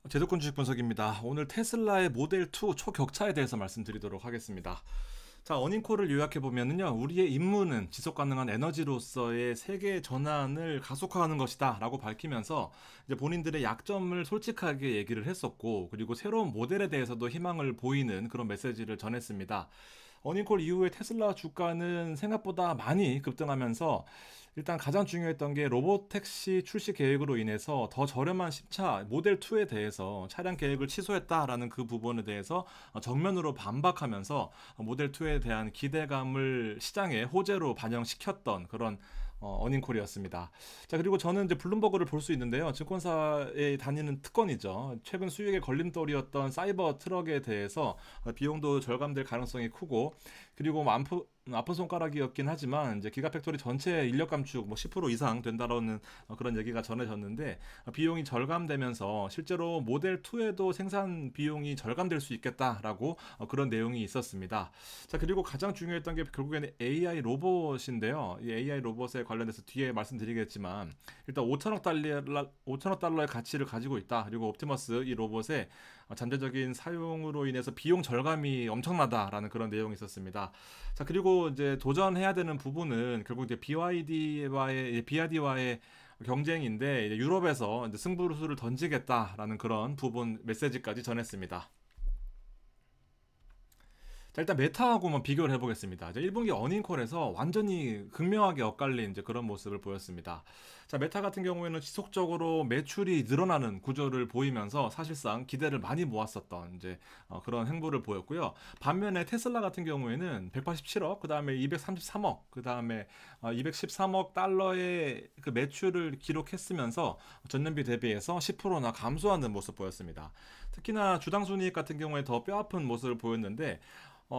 제도권 주식 분석입니다. 오늘 테슬라의 모델 2 초격차에 대해서 말씀드리도록 하겠습니다. 자, 어닝콜을 요약해 보면은요, 우리의 임무는 지속 가능한 에너지로서의 세계 전환을 가속화하는 것이다라고 밝히면서 이제 본인들의 약점을 솔직하게 얘기를 했었고, 그리고 새로운 모델에 대해서도 희망을 보이는 그런 메시지를 전했습니다. 어닝콜 이후에 테슬라 주가는 생각보다 많이 급등하면서 일단 가장 중요했던 게 로보택시 출시 계획으로 인해서 더 저렴한 10차 모델 2에 대해서 차량 계획을 취소했다라는 그 부분에 대해서 정면으로 반박하면서 모델 2에 대한 기대감을 시장에 호재로 반영시켰던 그런 어닝콜이었습니다. 자, 그리고 저는 이제 블룸버그를 볼 수 있는데요. 증권사에 다니는 특권이죠. 최근 수익의 걸림돌이었던 사이버 트럭에 대해서 비용도 절감될 가능성이 크고, 그리고 뭐 아픈 손가락이었긴 하지만 이제 기가팩토리 전체 인력 감축 뭐 10% 이상 된다라는 그런 얘기가 전해졌는데, 비용이 절감되면서 실제로 모델 2에도 생산 비용이 절감될 수 있겠다라고 그런 내용이 있었습니다. 자, 그리고 가장 중요했던 게 결국에는 AI 로봇인데요. 이 AI 로봇에 관련해서 뒤에 말씀드리겠지만, 일단 5천억 달러의 가치를 가지고 있다. 그리고 옵티머스 이 로봇의 잠재적인 사용으로 인해서 비용 절감이 엄청나다라는 그런 내용이 있었습니다. 자, 그리고 이제 도전해야 되는 부분은 결국 이제 BYD와의 경쟁인데, 이제 유럽에서 이제 승부수를 던지겠다라는 그런 부분 메시지까지 전했습니다. 자, 일단 메타하고 한번 비교를 해보겠습니다. 이제 1분기 어닝콜에서 완전히 극명하게 엇갈린 이제 그런 모습을 보였습니다. 자, 메타 같은 경우에는 지속적으로 매출이 늘어나는 구조를 보이면서 사실상 기대를 많이 모았었던 이제 그런 행보를 보였고요. 반면에 테슬라 같은 경우에는 187억, 그 다음에 233억, 그 다음에 213억 달러의 그 매출을 기록했으면서 전년비 대비해서 10%나 감소하는 모습 보였습니다. 특히나 주당 순이익 같은 경우에 더 뼈아픈 모습을 보였는데,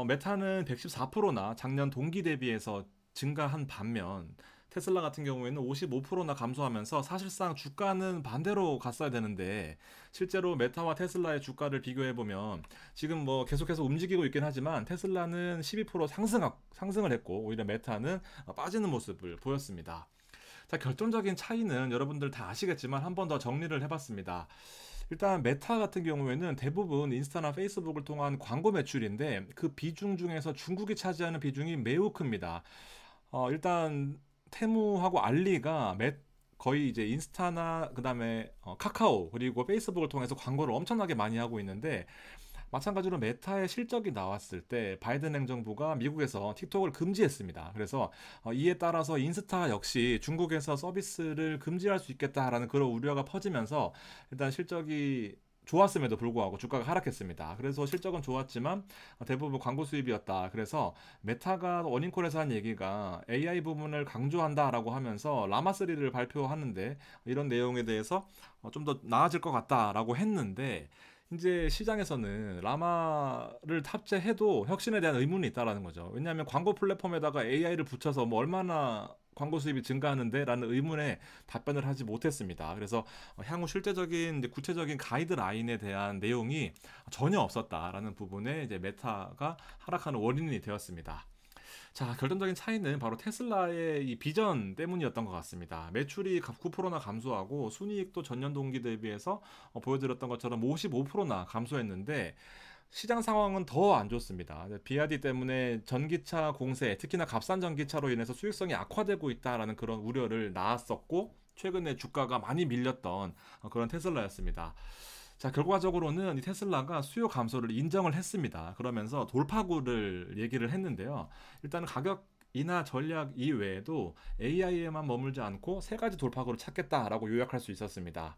메타는 114%나 작년 동기 대비해서 증가한 반면 테슬라 같은 경우에는 55%나 감소하면서 사실상 주가는 반대로 갔어야 되는데, 실제로 메타와 테슬라의 주가를 비교해 보면 지금 뭐 계속해서 움직이고 있긴 하지만 테슬라는 12% 상승을 했고, 오히려 메타는 빠지는 모습을 보였습니다. 자, 결정적인 차이는 여러분들 다 아시겠지만 한 번 더 정리를 해봤습니다. 일단 메타 같은 경우에는 대부분 인스타나 페이스북을 통한 광고 매출인데, 그 비중 중에서 중국이 차지하는 비중이 매우 큽니다. 일단 테무하고 알리가 거의 이제 인스타나 그다음에 카카오 그리고 페이스북을 통해서 광고를 엄청나게 많이 하고 있는데, 마찬가지로 메타의 실적이 나왔을 때 바이든 행정부가 미국에서 틱톡을 금지했습니다. 그래서 이에 따라서 인스타 역시 중국에서 서비스를 금지할 수 있겠다라는 그런 우려가 퍼지면서 일단 실적이 좋았음에도 불구하고 주가가 하락했습니다. 그래서 실적은 좋았지만 대부분 광고 수입이었다. 그래서 메타가 어닝콜에서 한 얘기가 AI 부분을 강조한다라고 하면서 라마3를 발표하는데, 이런 내용에 대해서 좀 더 나아질 것 같다라고 했는데, 이제 시장에서는 라마를 탑재해도 혁신에 대한 의문이 있다라는 거죠. 왜냐하면 광고 플랫폼에다가 AI를 붙여서 뭐 얼마나 광고 수입이 증가하는데? 라는 의문에 답변을 하지 못했습니다. 그래서 향후 실제적인 이제 구체적인 가이드라인에 대한 내용이 전혀 없었다라는 부분에 이제 메타가 하락하는 원인이 되었습니다. 자, 결정적인 차이는 바로 테슬라의 이 비전 때문이었던 것 같습니다. 매출이 9%나 감소하고 순이익도 전년 동기 대비해서 보여드렸던 것처럼 55%나 감소했는데, 시장 상황은 더 안 좋습니다. 비아디 때문에 전기차 공세, 특히나 값싼 전기차로 인해서 수익성이 악화되고 있다라는 그런 우려를 낳았었고, 최근에 주가가 많이 밀렸던 그런 테슬라였습니다. 자, 결과적으로는 이 테슬라가 수요 감소를 인정을 했습니다. 그러면서 돌파구를 얘기를 했는데요. 일단은 가격이나 전략 이외에도 AI에만 머물지 않고 세 가지 돌파구를 찾겠다라고 요약할 수 있었습니다.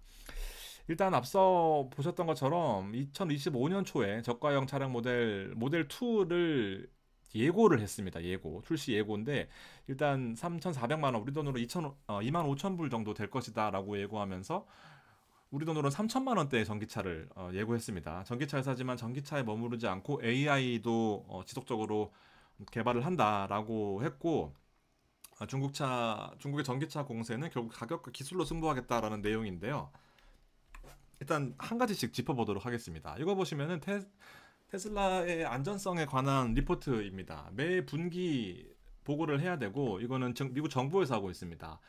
일단 앞서 보셨던 것처럼 2025년 초에 저가형 차량 모델 2를 예고를 했습니다. 출시 예고인데, 일단 3,400만 원, 우리 돈으로 2만 5천 불 정도 될 것이다라고 예고하면서 우리 돈으로 3천만 원대의 전기차를 예고했습니다. 전기차 회사지만 전기차에 머무르지 않고 AI도 지속적으로 개발을 한다라고 했고, 중국의 전기차 공세는 결국 가격과 기술로 승부하겠다라는 내용인데요. 일단 한 가지씩 짚어보도록 하겠습니다. 이거 보시면은 테슬라의 안전성에 관한 리포트입니다. 매 분기 보고를 해야 되고, 이거는 미국 정부에서 하고 있습니다.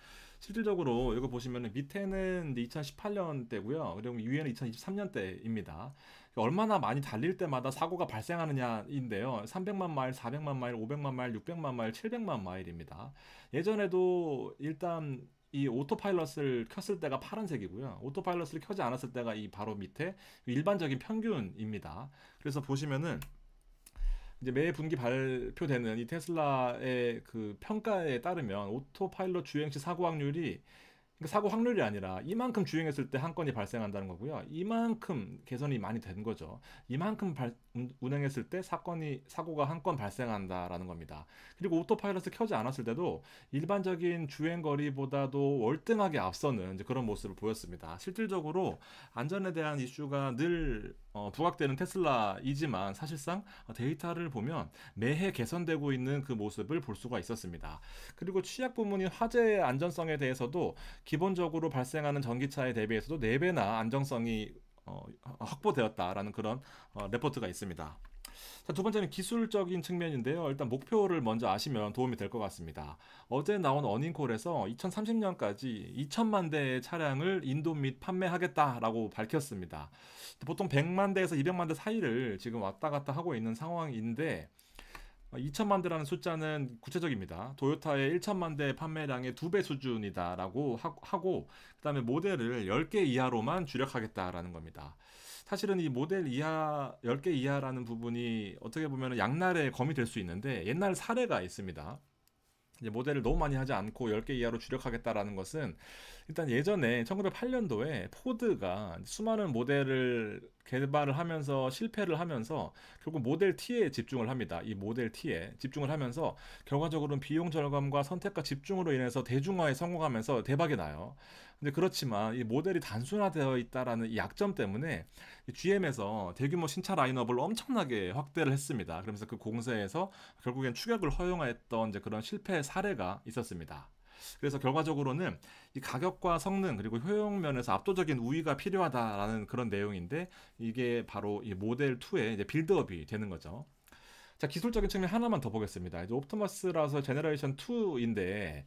실질적으로 이거 보시면은 밑에는 이제 2018년대고요. 그리고 위에는 2023년대입니다. 얼마나 많이 달릴 때마다 사고가 발생하느냐인데요. 300만 마일, 400만 마일, 500만 마일, 600만 마일, 700만 마일입니다. 예전에도 일단 이 오토파일럿을 켰을 때가 파란색이고요. 오토파일럿을 켜지 않았을 때가 이 바로 밑에 일반적인 평균입니다. 그래서 보시면은 이제 매 분기 발표되는 이 테슬라의 그 평가에 따르면 오토파일럿 주행 시 사고 확률이, 그러니까 사고 확률이 아니라 이만큼 주행했을 때 한 건이 발생한다는 거고요. 이만큼 개선이 많이 된 거죠. 이만큼 운행했을 때 사고가 한 건 발생한다라는 겁니다. 그리고 오토파일럿을 켜지 않았을 때도 일반적인 주행 거리보다도 월등하게 앞서는 이제 그런 모습을 보였습니다. 실질적으로 안전에 대한 이슈가 늘 부각되는 테슬라이지만 사실상 데이터를 보면 매해 개선되고 있는 그 모습을 볼 수가 있었습니다. 그리고 취약 부문인 화재의 안전성에 대해서도 기본적으로 발생하는 전기차에 대비해서도 4배나 안정성이 확보되었다라는 그런 레포트가 있습니다. 자, 두 번째는 기술적인 측면인데요. 일단 목표를 먼저 아시면 도움이 될 것 같습니다. 어제 나온 어닝콜에서 2030년까지 2천만 대의 차량을 인도 및 판매하겠다라고 밝혔습니다. 보통 100만 대에서 200만 대 사이를 지금 왔다 갔다 하고 있는 상황인데 2천만 대라는 숫자는 구체적입니다. 도요타의 1천만 대 판매량의 2배 수준이다라고 하고 그다음에 모델을 10개 이하로만 주력하겠다라는 겁니다. 사실은 이 모델 이하, 10개 이하라는 부분이 어떻게 보면 양날의 검이 될 수 있는데 옛날 사례가 있습니다. 이제 모델을 너무 많이 하지 않고 10개 이하로 주력하겠다라는 것은 일단 예전에 1908년도에 포드가 수많은 모델을 개발을 하면서 실패를 하면서 결국 모델 T에 집중을 합니다. 이 모델 T에 집중을 하면서 결과적으로는 비용 절감과 선택과 집중으로 인해서 대중화에 성공하면서 대박이 나요. 근데 그렇지만 이 모델이 단순화되어 있다라는 이 약점 때문에 GM에서 대규모 신차 라인업을 엄청나게 확대를 했습니다. 그러면서 그 공세에서 결국엔 추격을 허용했던 이제 그런 실패 사례가 있었습니다. 그래서 결과적으로는 이 가격과 성능 그리고 효용 면에서 압도적인 우위가 필요하다라는 그런 내용인데 이게 바로 이 모델 2의 이제 빌드업이 되는 거죠. 자, 기술적인 측면 하나만 더 보겠습니다. 이제 옵티머스라서 제너레이션 2인데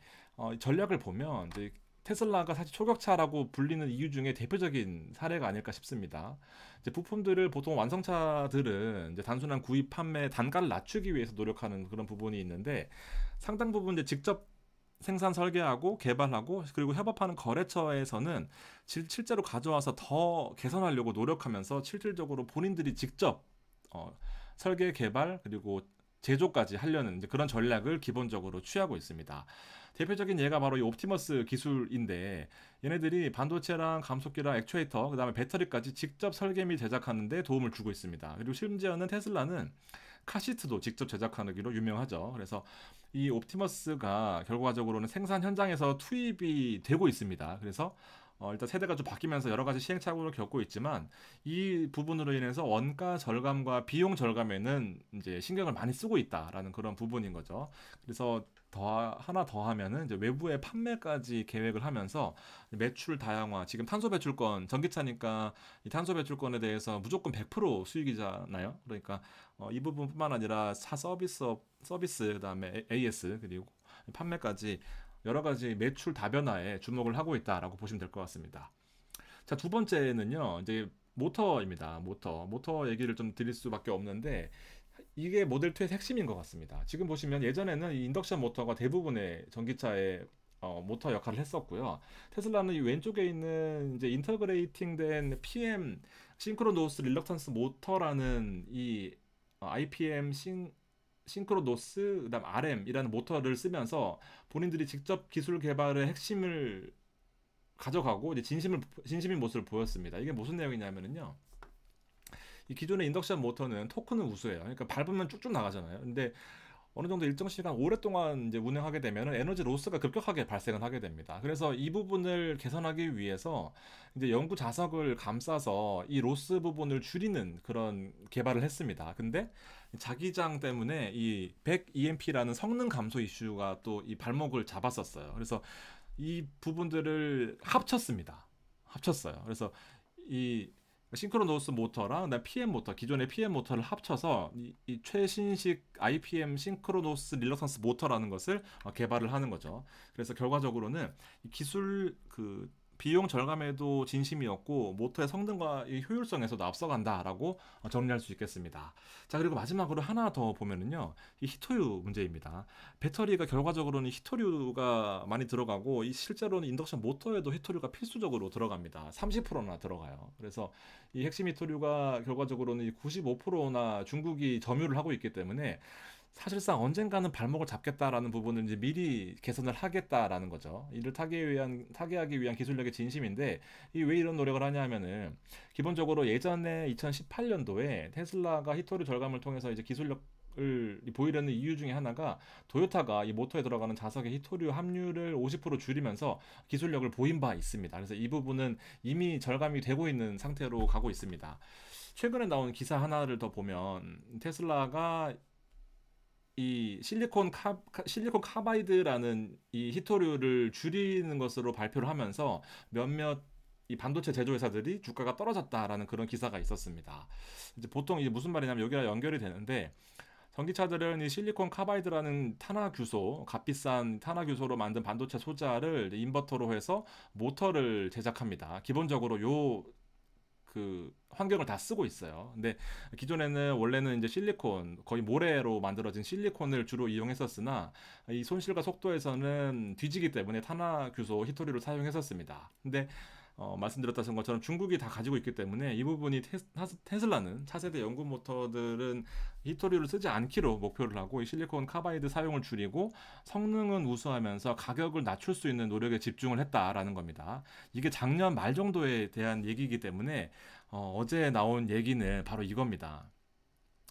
전략을 보면 이제 테슬라가 사실 초격차라고 불리는 이유 중에 대표적인 사례가 아닐까 싶습니다. 이제 부품들을 보통 완성차들은 이제 단순한 구입, 판매, 단가를 낮추기 위해서 노력하는 그런 부분이 있는데 상당 부분 이제 직접 생산 설계하고 개발하고 그리고 협업하는 거래처에서는 실제로 가져와서 더 개선하려고 노력하면서 실질적으로 본인들이 직접 설계 개발 그리고 제조까지 하려는 이제 그런 전략을 기본적으로 취하고 있습니다. 대표적인 예가 바로 이 옵티머스 기술인데 얘네들이 반도체랑 감속기랑 액추에이터 그다음에 배터리까지 직접 설계 및 제작하는 데 도움을 주고 있습니다. 그리고 심지어는 테슬라는 카시트도 직접 제작하기로 유명하죠. 그래서 이 옵티머스가 결과적으로는 생산 현장에서 투입이 되고 있습니다. 그래서 일단 세대가 좀 바뀌면서 여러 가지 시행착오를 겪고 있지만 이 부분으로 인해서 원가 절감과 비용 절감에는 이제 신경을 많이 쓰고 있다라는 그런 부분인 거죠. 그래서 하나 더 하면은 이제 외부의 판매까지 계획을 하면서 매출 다양화, 지금 탄소 배출권, 전기차니까 이 탄소 배출권에 대해서 무조건 100% 수익이잖아요. 그러니까 이 부분뿐만 아니라 차 서비스, 그다음에 AS 그리고 판매까지 여러 가지 매출 다변화에 주목을 하고 있다라고 보시면 될 것 같습니다. 자, 두 번째는요, 이제 모터입니다. 모터 얘기를 좀 드릴 수밖에 없는데 이게 모델 2의 핵심인 것 같습니다. 지금 보시면 예전에는 이 인덕션 모터가 대부분의 전기차의 모터 역할을 했었고요. 테슬라는 이 왼쪽에 있는 이제 인터그레이팅된 PM 싱크로노스 릴럭턴스 모터라는 이 IPM 싱크로노스 그다음 RM이라는 모터를 쓰면서 본인들이 직접 기술 개발의 핵심을 가져가고 이제 진심인 모습을 보였습니다. 이게 무슨 내용이냐면은요. 이 기존의 인덕션 모터는 토크는 우수해요. 그러니까 밟으면 쭉쭉 나가잖아요. 근데 어느 정도 일정 시간 오랫동안 이제 운행하게 되면 에너지 로스가 급격하게 발생을 하게 됩니다. 그래서 이 부분을 개선하기 위해서 이제 연구 자석을 감싸서 이 로스 부분을 줄이는 그런 개발을 했습니다. 근데 자기장 때문에 이 100EMP라는 성능 감소 이슈가 또 이 발목을 잡았었어요. 그래서 이 부분들을 합쳤습니다. 합쳤어요. 그래서 이 싱크로노스 모터랑 그다음에 PM 모터, 기존의 PM 모터를 합쳐서 이 최신식 IPM 싱크로노스 릴럭턴스 모터라는 것을 개발을 하는 거죠. 그래서 결과적으로는 이 기술 그 비용 절감에도 진심이었고 모터의 성능과 이 효율성에서도 앞서간다라고 정리할 수 있겠습니다. 자, 그리고 마지막으로 하나 더 보면은요, 이 히토류 문제입니다. 배터리가 결과적으로는 히토류가 많이 들어가고 이 실제로는 인덕션 모터에도 히토류가 필수적으로 들어갑니다. 30%나 들어가요. 그래서 이 핵심 히토류가 결과적으로는 95%나 중국이 점유를 하고 있기 때문에 사실상 언젠가는 발목을 잡겠다라는 부분을 이제 미리 개선을 하겠다라는 거죠. 이를 타개하기 위한 기술력의 진심인데, 이 왜 이런 노력을 하냐 하면은 기본적으로 예전에 2018년도에 테슬라가 히토류 절감을 통해서 이제 기술력을 보이려는 이유 중에 하나가 도요타가 이 모터에 들어가는 자석의 히토류 함유를 50% 줄이면서 기술력을 보인 바 있습니다. 그래서 이 부분은 이미 절감이 되고 있는 상태로 가고 있습니다. 최근에 나온 기사 하나를 더 보면 테슬라가 이 실리콘 카바이드라는 이 히토류를 줄이는 것으로 발표를 하면서 몇몇 이 반도체 제조회사들이 주가가 떨어졌다라는 그런 기사가 있었습니다. 이제 보통 이제 무슨 말이냐면 여기랑 연결이 되는데, 전기차들은 이 실리콘 카바이드라는 탄화규소, 값비싼 탄화규소로 만든 반도체 소자를 인버터로 해서 모터를 제작합니다. 기본적으로 그 환경을 다 쓰고 있어요. 근데 기존에는 원래는 이제 실리콘, 거의 모래로 만들어진 실리콘을 주로 이용했었으나 이 손실과 속도에서는 뒤지기 때문에 탄화규소 히토류를 사용했었습니다. 근데 말씀드렸던 것처럼 중국이 다 가지고 있기 때문에 이 부분이 테슬라는 차세대 연구 모터들은 히토류를 쓰지 않기로 목표를 하고 이 실리콘 카바이드 사용을 줄이고 성능은 우수하면서 가격을 낮출 수 있는 노력에 집중을 했다라는 겁니다. 이게 작년 말 정도에 대한 얘기이기 때문에 어제 나온 얘기는 바로 이겁니다.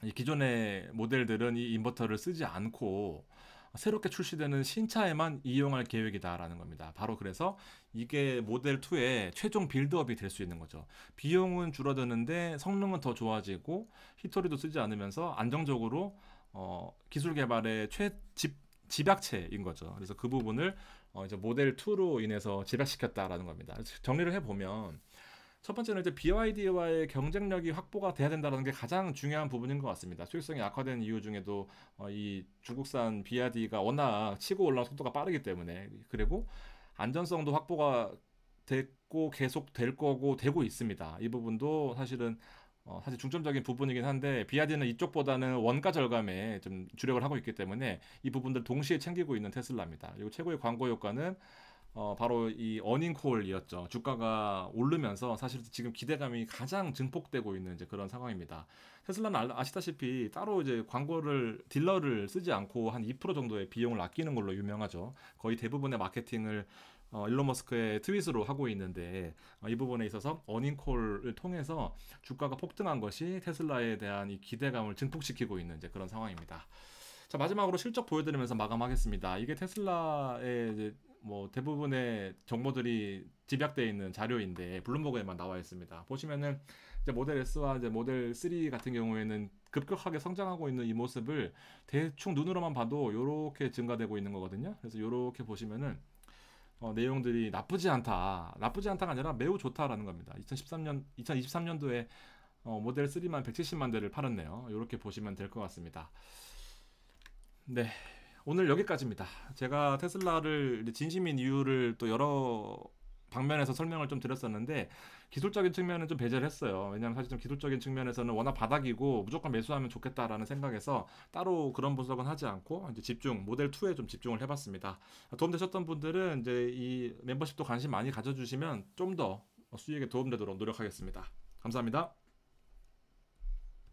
이 기존의 모델들은 이 인버터를 쓰지 않고 새롭게 출시되는 신차에만 이용할 계획이다라는 겁니다. 바로 그래서 이게 모델 2의 최종 빌드업이 될 수 있는 거죠. 비용은 줄어드는데 성능은 더 좋아지고 히토리도 쓰지 않으면서 안정적으로 기술 개발의 집약체인 거죠. 그래서 그 부분을 이제 모델 2로 인해서 집약시켰다라는 겁니다. 정리를 해보면 첫 번째는 이제 BYD와의 경쟁력이 확보가 돼야 된다는 게 가장 중요한 부분인 것 같습니다. 수익성이 악화된 이유 중에도 이 중국산 BYD가 워낙 치고 올라오는 속도가 빠르기 때문에, 그리고 안전성도 확보가 됐고 계속 될 거고 되고 있습니다. 이 부분도 사실 중점적인 부분이긴 한데, BYD는 이쪽보다는 원가 절감에 좀 주력을 하고 있기 때문에 이 부분들 동시에 챙기고 있는 테슬라입니다. 그리고 최고의 광고 효과는 바로 이 어닝콜이었죠. 주가가 오르면서 사실 지금 기대감이 가장 증폭되고 있는 이제 그런 상황입니다. 테슬라는 아시다시피 따로 이제 딜러를 쓰지 않고 한 2% 정도의 비용을 아끼는 걸로 유명하죠. 거의 대부분의 마케팅을 일론 머스크의 트윗으로 하고 있는데, 이 부분에 있어서 어닝콜을 통해서 주가가 폭등한 것이 테슬라에 대한 이 기대감을 증폭시키고 있는 이제 그런 상황입니다. 자, 마지막으로 실적 보여드리면서 마감하겠습니다. 이게 테슬라의 이제 뭐 대부분의 정보들이 집약되어 있는 자료인데 블룸버그에만 나와 있습니다. 보시면은 이제 모델 S와 이제 모델 3 같은 경우에는 급격하게 성장하고 있는 이 모습을 대충 눈으로만 봐도 이렇게 증가되고 있는 거거든요. 그래서 이렇게 보시면은 내용들이 나쁘지 않다가 아니라 매우 좋다라는 겁니다. 2023년도에 모델 3만 170만 대를 팔았네요. 이렇게 보시면 될 것 같습니다. 네, 오늘 여기까지입니다. 제가 테슬라를 진심인 이유를 또 여러 방면에서 설명을 좀 드렸었는데, 기술적인 측면은 좀 배제를 했어요. 왜냐하면 사실 좀 기술적인 측면에서는 워낙 바닥이고 무조건 매수하면 좋겠다라는 생각에서 따로 그런 분석은 하지 않고 이제 모델 2에 좀 집중을 해봤습니다. 도움되셨던 분들은 이제 이 멤버십도 관심 많이 가져주시면 좀 더 수익에 도움되도록 노력하겠습니다. 감사합니다.